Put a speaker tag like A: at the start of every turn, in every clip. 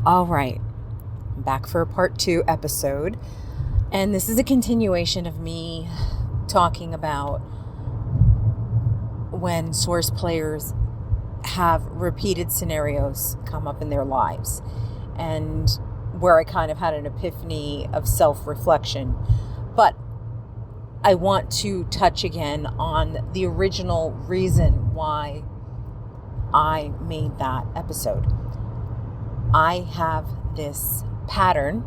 A: All right, I'm back for a part 2 episode, and this is a continuation of me talking about when source players have repeated scenarios come up in their lives, and where I kind of had an epiphany of self-reflection. But I want to touch again on the original reason why I made that episode. I have this pattern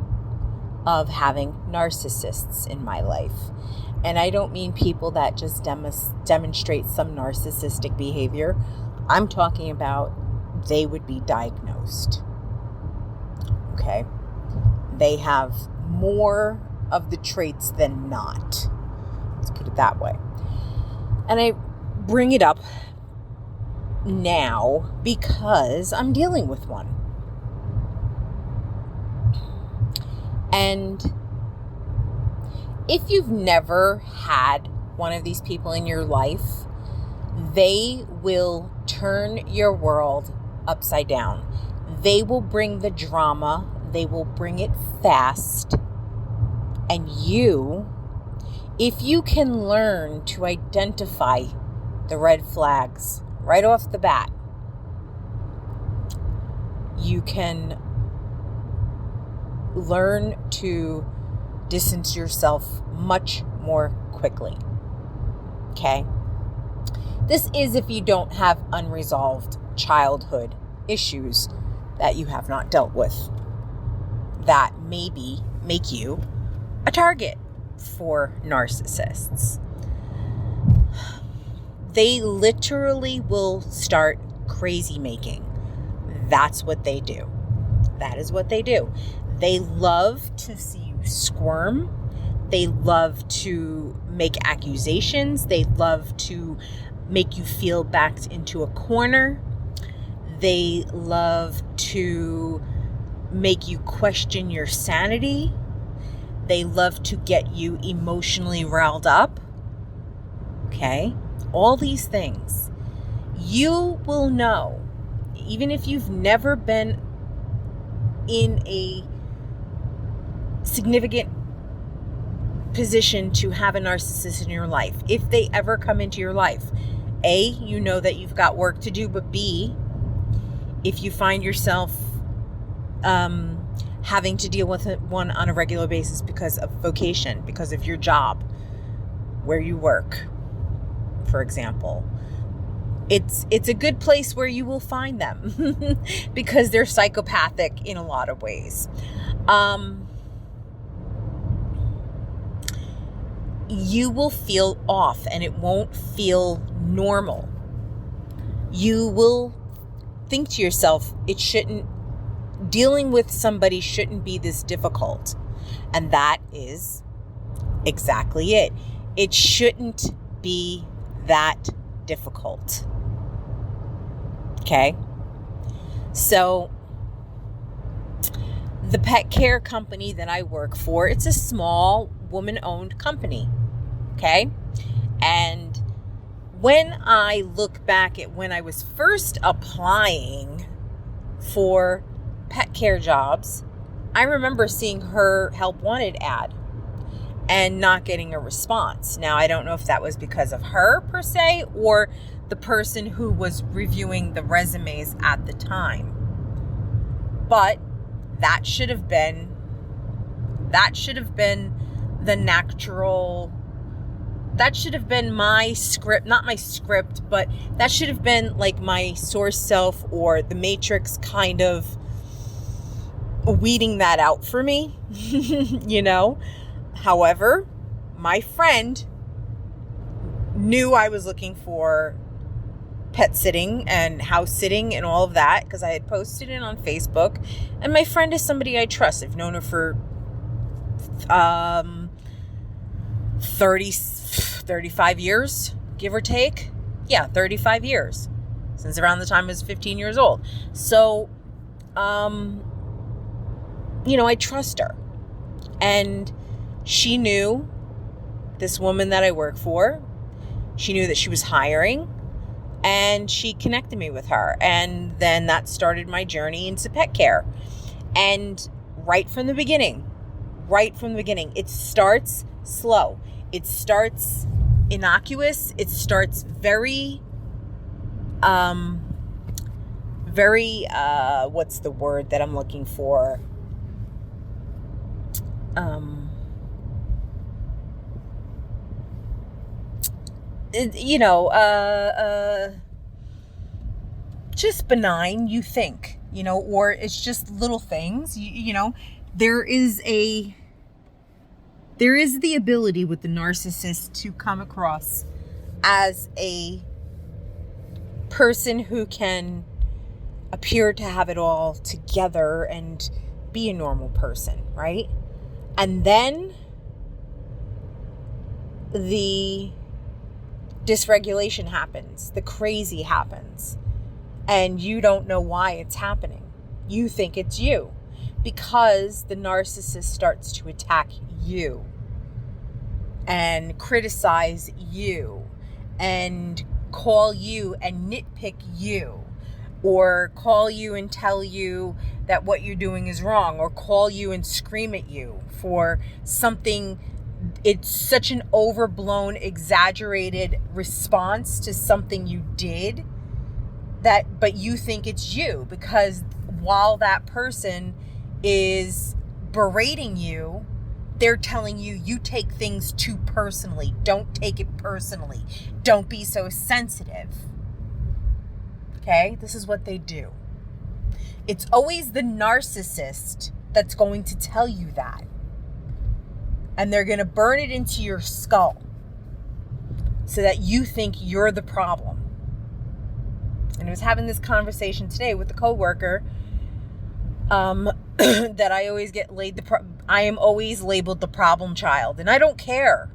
A: of having narcissists in my life. And I don't mean people that just demonstrate some narcissistic behavior. I'm talking about they would be diagnosed. Okay? They have more of the traits than not. Let's put it that way. And I bring it up now because I'm dealing with one. And if you've never had one of these people in your life, they will turn your world upside down. They will bring the drama. They will bring it fast. And you, if you can learn to identify the red flags right off the bat, you can learn to distance yourself much more quickly. Okay? This is if you don't have unresolved childhood issues that you have not dealt with that maybe make you a target for narcissists. They literally will start crazy making. That's what they do. That is what they do. They love to see you squirm. They love to make accusations. They love to make you feel backed into a corner. They love to make you question your sanity. They love to get you emotionally riled up. Okay? All these things. You will know, even if you've never been in a significant position to have a narcissist in your life. If they ever come into your life, A, you know that you've got work to do, but B, if you find yourself having to deal with one on a regular basis because of vocation, because of your job, where you work, for example, it's a good place where you will find them because they're psychopathic in a lot of ways. You will feel off and it won't feel normal. You will think to yourself, dealing with somebody shouldn't be this difficult. And that is exactly it. It shouldn't be that difficult. Okay? So, the pet care company that I work for, it's a small woman-owned company. Okay? And when I look back at when I was first applying for pet care jobs, I remember seeing her help wanted ad and not getting a response. Now, I don't know if that was because of her per se or the person who was reviewing the resumes at the time. But that should have been the natural, that should have been my script, not my script, but that should have been like my source self or the matrix kind of weeding that out for me, you know? However, my friend knew I was looking for pet sitting and house sitting and all of that because I had posted it on Facebook. And my friend is somebody I trust. I've known her for 35 years, give or take. Yeah, 35 years. Since around the time I was 15 years old. So, I trust her. And she knew, this woman that I work for, she knew that she was hiring. And she connected me with her. And then that started my journey into pet care. And right from the beginning, it starts slow. It starts innocuous. It starts very, what's the word that I'm looking for? Just benign, you think, or it's just little things, there is the ability with the narcissist to come across as a person who can appear to have it all together and be a normal person, right? And then the dysregulation happens, the crazy happens, and you don't know why it's happening. You think it's you, because the narcissist starts to attack you and criticize you and call you and nitpick you, or call you and tell you that what you're doing is wrong, or call you and scream at you for something. It's such an overblown, exaggerated response to something you did but you think it's you, because while that person is berating you, they're telling you, you take things too personally. Don't take it personally. Don't be so sensitive. Okay? This is what they do. It's always the narcissist that's going to tell you that. And they're going to burn it into your skull so that you think you're the problem. And I was having this conversation today with a coworker that I always I am always labeled the problem child. And I don't care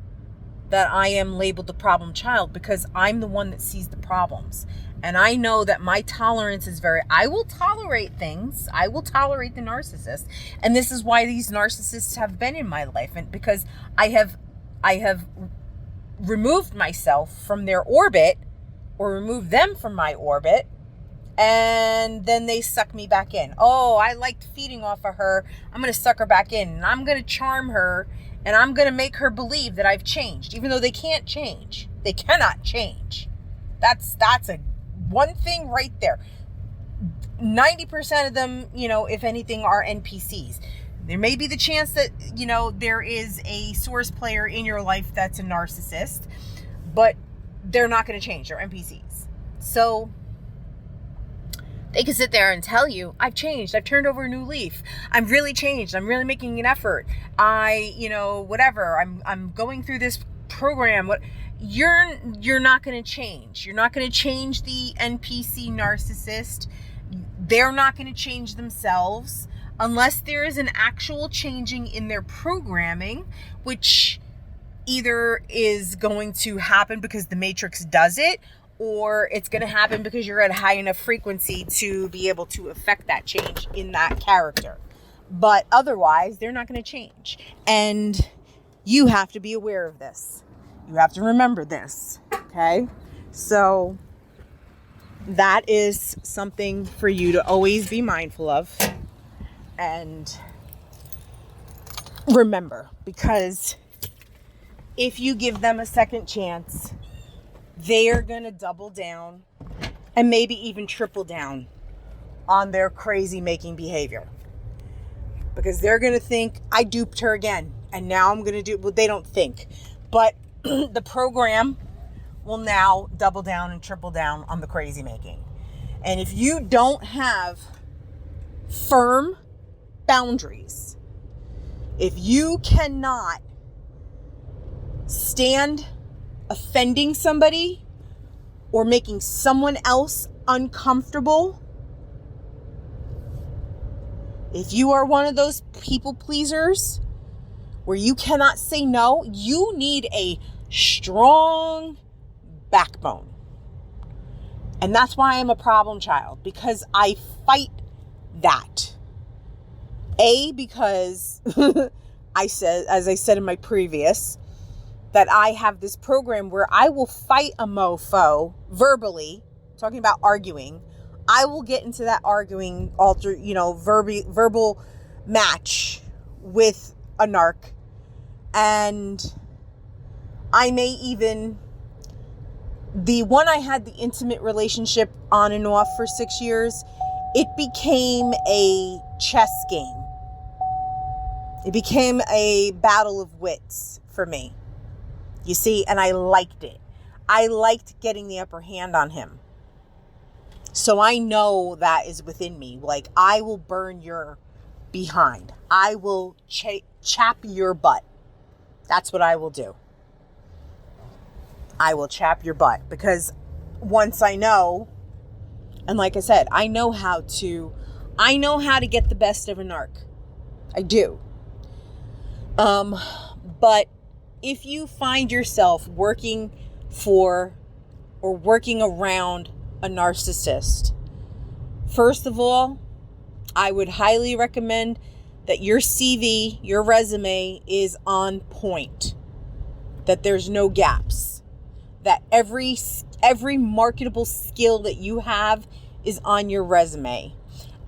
A: that I am labeled the problem child, because I'm the one that sees the problems. And I know that my tolerance is I will tolerate things. I will tolerate the narcissist. And this is why these narcissists have been in my life. And because I have removed myself from their orbit, or removed them from my orbit, and then they suck me back in. Oh, I liked feeding off of her. I'm going to suck her back in, and I'm going to charm her, and I'm going to make her believe that I've changed, even though they can't change. They cannot change. That's a one thing right there. 90% of them, if anything, are NPCs. There may be the chance that, there is a source player in your life that's a narcissist, but they're not going to change. They're NPCs. So they can sit there and tell you, I've changed. I've turned over a new leaf. I'm really changed. I'm really making an effort. Whatever. I'm going through this program. You're not going to change. You're not going to change the NPC narcissist. They're not going to change themselves unless there is an actual changing in their programming, which either is going to happen because the Matrix does it, or it's going to happen because you're at a high enough frequency to be able to affect that change in that character. But otherwise, they're not going to change. And you have to be aware of this. You have to remember this. Okay? So that is something for you to always be mindful of and remember, because if you give them a second chance, they are going to double down and maybe even triple down on their crazy making behavior. Because they're going to think, I duped her again, and now I'm going to do, well, they don't think. But the program will now double down and triple down on the crazy making. And if you don't have firm boundaries, if you cannot stand offending somebody or making someone else uncomfortable, if you are one of those people pleasers where you cannot say no, you need a strong backbone. And that's why I'm a problem child, because I fight that. Because as I said in my previous, that I have this program where I will fight a mofo verbally, talking about arguing, I will get into that arguing verbal match with a narc. And I may even, the one I had the intimate relationship on and off for 6 years, it became a chess game. It became a battle of wits for me. You see, and I liked it. I liked getting the upper hand on him. So I know that is within me. Like, I will burn your behind. I will chap your butt. That's what I will do. I will chap your butt. Because once I know, and like I said, I know how to get the best of a narc. I do. But if you find yourself working for or working around a narcissist, first of all, I would highly recommend that your CV, your resume is on point, that there's no gaps, that every marketable skill that you have is on your resume,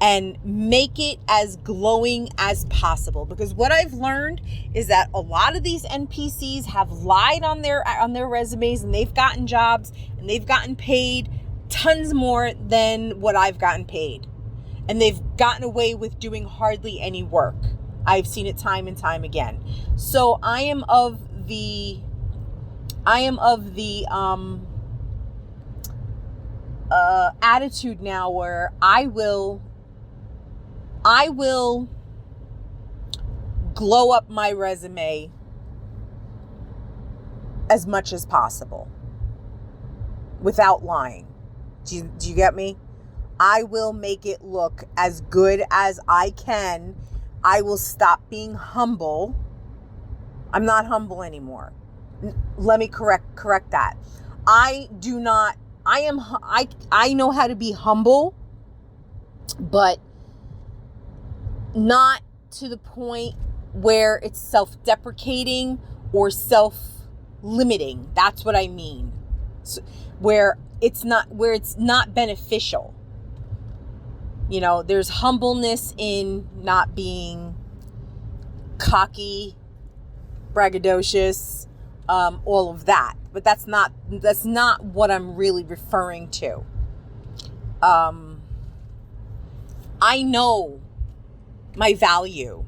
A: and make it as glowing as possible. Because what I've learned is that a lot of these NPCs have lied on their resumes, and they've gotten jobs and they've gotten paid tons more than what I've gotten paid. And they've gotten away with doing hardly any work. I've seen it time and time again. So I am of the attitude now where I will glow up my resume as much as possible without lying. Do you get me? I will make it look as good as I can. I will stop being humble. I'm not humble anymore. Let me correct that. I know how to be humble, but not to the point where it's self-deprecating or self-limiting. That's what I mean. So, where it's not beneficial. You know, there's humbleness in not being cocky, braggadocious, all of that. But that's not what I'm really referring to. I know my value.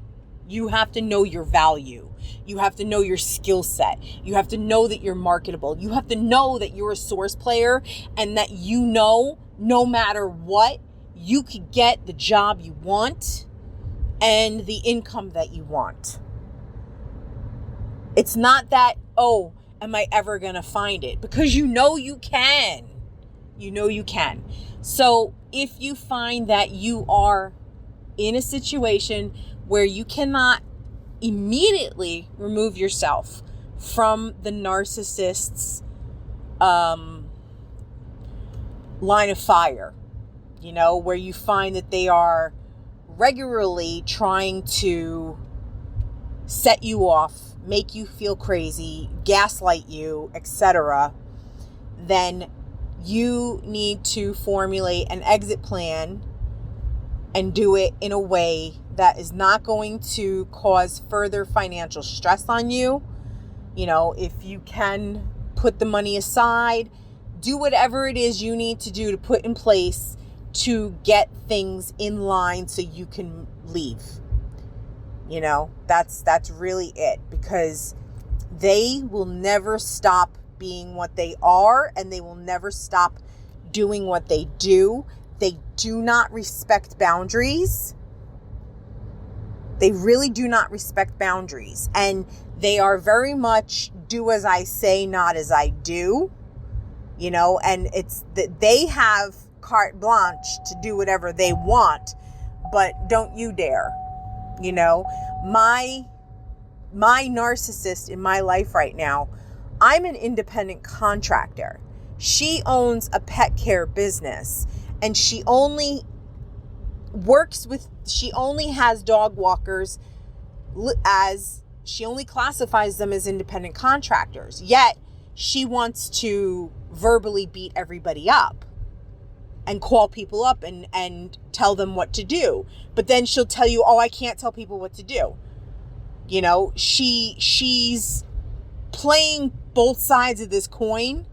A: You have to know your value. You have to know your skill set. You have to know that you're marketable. You have to know that you're a source player, and that you know no matter what, you could get the job you want and the income that you want. It's not that, oh, am I ever going to find it? Because you know you can. You know you can. So if you find that you are in a situation where you cannot immediately remove yourself from the narcissist's line of fire, you know, where you find that they are regularly trying to set you off, make you feel crazy, gaslight you, etc., then you need to formulate an exit plan and do it in a way that is not going to cause further financial stress on you. You know, if you can put the money aside, do whatever it is you need to do to put in place to get things in line so you can leave. You know, that's really it, because they will never stop being what they are, and they will never stop doing what they do. They do not respect boundaries. They really do not respect boundaries. And they are very much do as I say, not as I do. You know, and it's that they have carte blanche to do whatever they want, but don't you dare. You know, my narcissist in my life right now, I'm an independent contractor. She owns a pet care business, and she only has dog walkers as she only classifies them as independent contractors. Yet she wants to verbally beat everybody up. and call people up and tell them what to do. But then she'll tell you, oh, I can't tell people what to do. You know, she's playing both sides of this coin,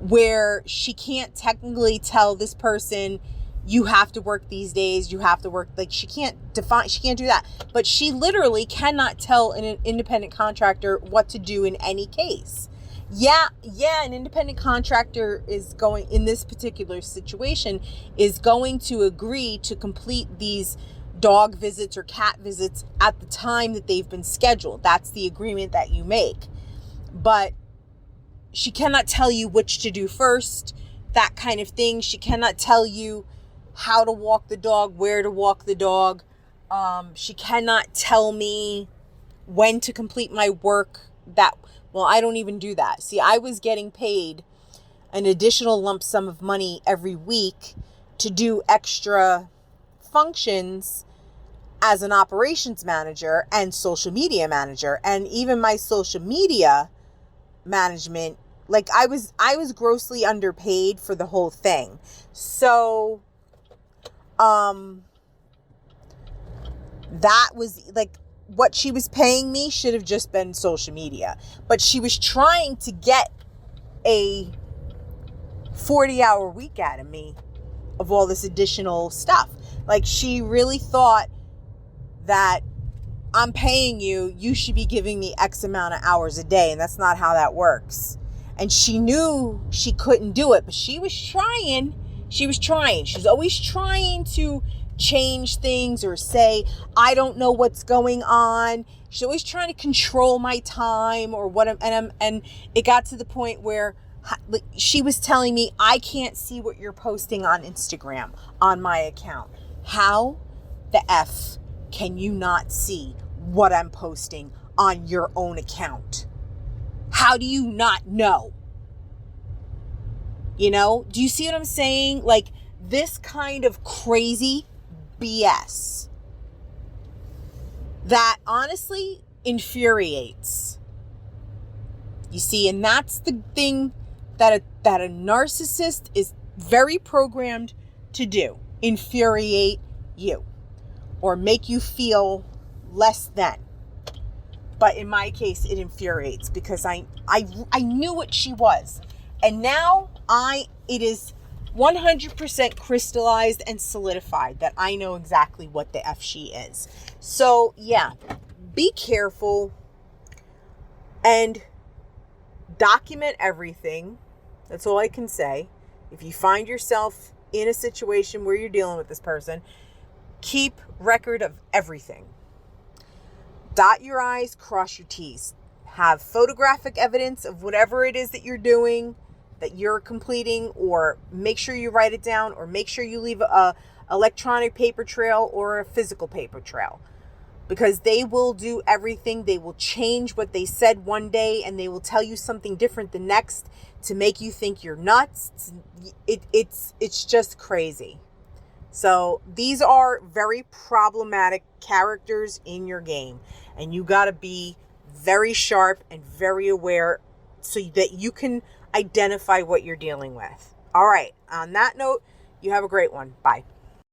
A: where she can't technically tell this person, you have to work these days, you have to work, like she can't do that. But she literally cannot tell an independent contractor what to do in any case. Yeah, an independent contractor is going, in this particular situation, is going to agree to complete these dog visits or cat visits at the time that they've been scheduled. That's the agreement that you make. But she cannot tell you which to do first, that kind of thing. She cannot tell you how to walk the dog, where to walk the dog. She cannot tell me when to complete my work. Well, I don't even do that. See, I was getting paid an additional lump sum of money every week to do extra functions as an operations manager and social media manager. And even my social media management, like I was grossly underpaid for the whole thing. So that was like, what she was paying me should have just been social media. But she was trying to get a 40-hour week out of me of all this additional stuff. Like, she really thought that I'm paying you, you should be giving me X amount of hours a day. And that's not how that works. And she knew she couldn't do it, but she was trying. She was always trying to change things or say, I don't know what's going on. She's always trying to control my time or what and it got to the point where she was telling me, I can't see what you're posting on Instagram on my account. How the F can you not see what I'm posting on your own account? How do you not know? You know, do you see what I'm saying? Like, this kind of crazy BS that honestly infuriates. You see, and that's the thing that a narcissist is very programmed to do. Infuriate you or make you feel less than. But in my case, it infuriates because I knew what she was. And now it is 100% crystallized and solidified that I know exactly what the F she is. So yeah, be careful and document everything. That's all I can say. If you find yourself in a situation where you're dealing with this person, keep record of everything. Dot your I's, cross your T's. Have photographic evidence of whatever it is that you're doing, that you're completing, or make sure you write it down, or make sure you leave a electronic paper trail or a physical paper trail, because they will do everything. They will change what they said one day and they will tell you something different the next to make you think you're nuts. It's just crazy. So these are very problematic characters in your game, and you got to be very sharp and very aware so that you can identify what you're dealing with. All right. On that note, you have a great one. Bye.